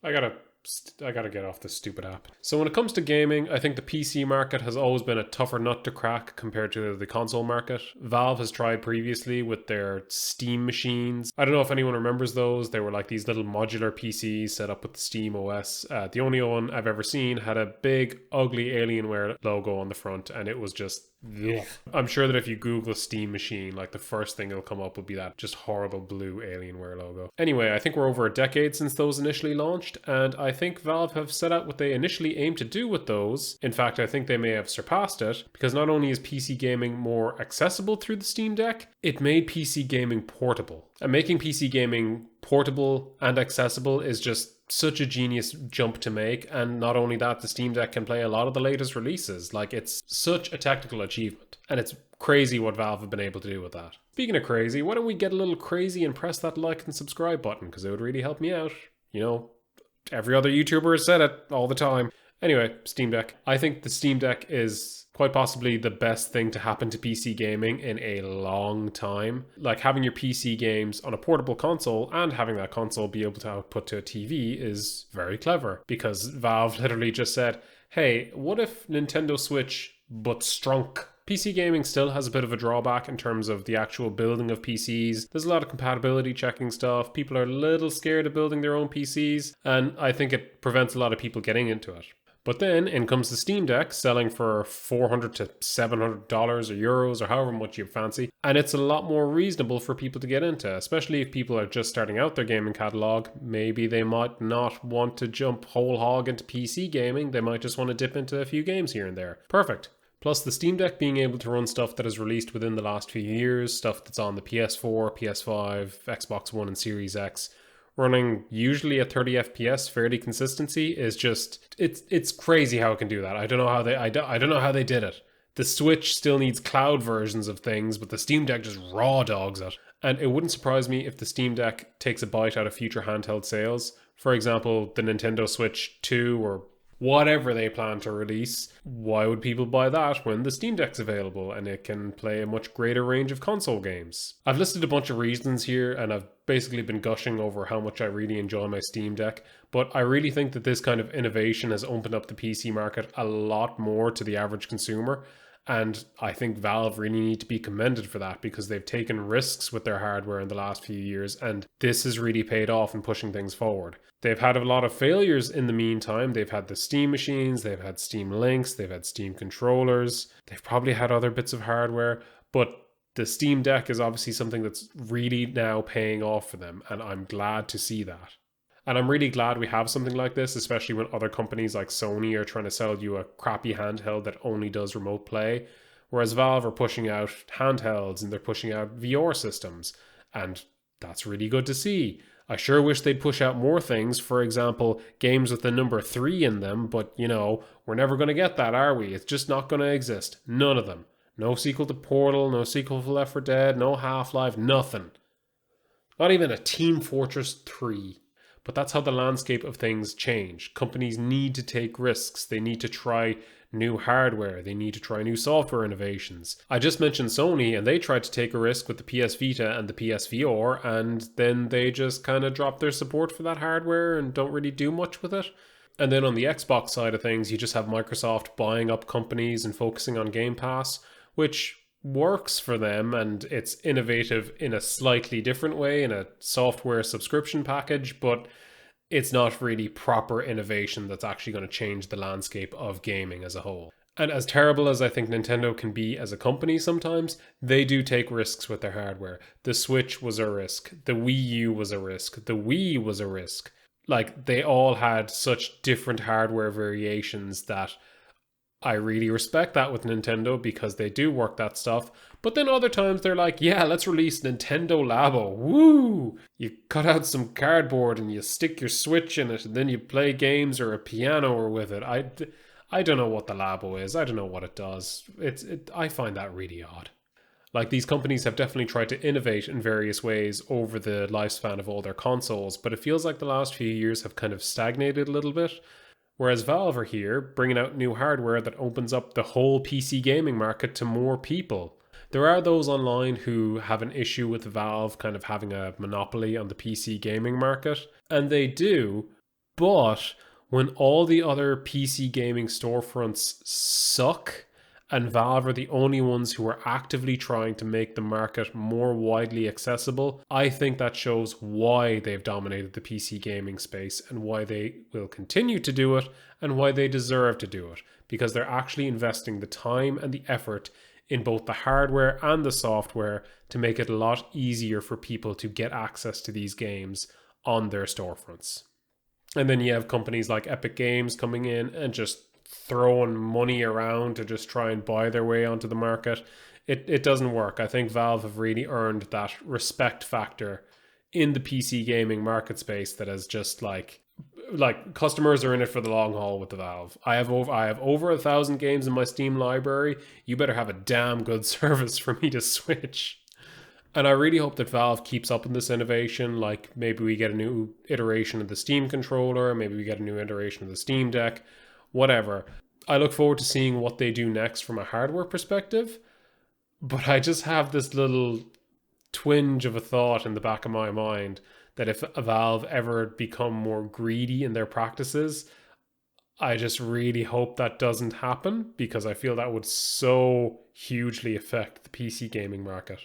I gotta get off this stupid app. So when it comes to gaming, I think the PC market has always been a tougher nut to crack compared to the console market. Valve has tried previously with their Steam machines. I don't know if anyone remembers those. They were like these little modular PCs set up with the Steam OS. The only one I've ever seen had a big, ugly Alienware logo on the front, and it was just... Ugh. I'm sure that if you Google Steam machine, like the first thing that'll come up will be that just horrible blue Alienware logo. Anyway, I think we're over a decade since those initially launched, and I think Valve have set out what they initially aimed to do with those. In fact, I think they may have surpassed it, because not only is PC gaming more accessible through the Steam Deck, it made PC gaming portable. And making PC gaming portable and accessible is just such a genius jump to make. And not only that, the Steam Deck can play a lot of the latest releases. Like, it's such a technical achievement, and it's crazy what Valve have been able to do with that. Speaking of crazy, why don't we get a little crazy and press that like and subscribe button, because it would really help me out. You know, every other YouTuber has said it all the time. Anyway, Steam Deck. I think the Steam Deck is quite possibly the best thing to happen to PC gaming in a long time. Like, having your PC games on a portable console and having that console be able to output to a TV is very clever, because Valve literally just said, hey, what if Nintendo Switch but strunk? PC gaming still has a bit of a drawback in terms of the actual building of PCs. There's a lot of compatibility checking stuff. People are a little scared of building their own PCs, and I think it prevents a lot of people getting into it. But then in comes the Steam Deck, selling for $400 to $700 or euros or however much you fancy. And it's a lot more reasonable for people to get into, especially if people are just starting out their gaming catalog. Maybe they might not want to jump whole hog into PC gaming. They might just want to dip into a few games here and there. Perfect. Plus, the Steam Deck being able to run stuff that is released within the last few years, stuff that's on the PS4, PS5, Xbox One and Series X, running usually at 30 FPS fairly consistency is just, it's crazy how it can do that. I don't know how they did it. The Switch still needs cloud versions of things, but the Steam Deck just raw dogs it. And it wouldn't surprise me if the Steam Deck takes a bite out of future handheld sales. For example, the Nintendo Switch 2 or whatever they plan to release. Why would people buy that when the Steam Deck's available and it can play a much greater range of console games? I've listed a bunch of reasons here, and I've basically been gushing over how much I really enjoy my Steam Deck, but I really think that this kind of innovation has opened up the PC market a lot more to the average consumer. And I think Valve really need to be commended for that, because they've taken risks with their hardware in the last few years, and this has really paid off in pushing things forward. They've had a lot of failures in the meantime. They've had the Steam machines, they've had Steam Links, they've had Steam controllers, they've probably had other bits of hardware, but the Steam Deck is obviously something that's really now paying off for them, and I'm glad to see that. And I'm really glad we have something like this, especially when other companies like Sony are trying to sell you a crappy handheld that only does remote play, whereas Valve are pushing out handhelds and they're pushing out VR systems, and that's really good to see. I sure wish they'd push out more things, for example, games with the number 3 in them, but you know, we're never going to get that, are we? It's just not going to exist. None of them. No sequel to Portal, no sequel for Left 4 Dead, no Half-Life, nothing. Not even a Team Fortress 3. But that's how the landscape of things change. Companies need to take risks. They need to try new hardware. They need to try new software innovations. I just mentioned Sony, and they tried to take a risk with the PS Vita and the PSVR, and then they just kind of dropped their support for that hardware and don't really do much with it. And then on the Xbox side of things, you just have Microsoft buying up companies and focusing on Game Pass, which works for them, and it's innovative in a slightly different way, in a software subscription package, but it's not really proper innovation that's actually going to change the landscape of gaming as a whole. And as terrible as I think Nintendo can be as a company sometimes, they do take risks with their hardware. The Switch was a risk. The Wii U was a risk. The Wii was a risk. Like, they all had such different hardware variations that I really respect that with Nintendo, because they do work that stuff. But then other times they're like, yeah, let's release Nintendo Labo. Woo! You cut out some cardboard and you stick your Switch in it, and then you play games or a piano or with it. I don't know what the Labo is. I don't know what it does. I find that really odd. Like, these companies have definitely tried to innovate in various ways over the lifespan of all their consoles, but it feels like the last few years have kind of stagnated a little bit. Whereas Valve are here, bringing out new hardware that opens up the whole PC gaming market to more people. There are those online who have an issue with Valve kind of having a monopoly on the PC gaming market, and they do, But when all the other PC gaming storefronts suck and Valve are the only ones who are actively trying to make the market more widely accessible, I think that shows why they've dominated the PC gaming space and why they will continue to do it and why they deserve to do it, because they're actually investing the time and the effort in both the hardware and the software to make it a lot easier for people to get access to these games on their storefronts. And then you have companies like Epic Games coming in and just throwing money around to just try and buy their way onto the market. It doesn't work. I think Valve have really earned that respect factor in the PC gaming market space that is just like customers are in it for the long haul with the Valve. I have over 1,000 games in my Steam library. You better have a damn good service for me to switch. And I really hope that Valve keeps up in this innovation. Like maybe we get a new iteration of the Steam controller, maybe we get a new iteration of the Steam Deck, whatever. I look forward to seeing what they do next from a hardware perspective. But I just have this little twinge of a thought in the back of my mind that if Valve ever become more greedy in their practices, I just really hope that doesn't happen, because I feel that would so hugely affect the PC gaming market.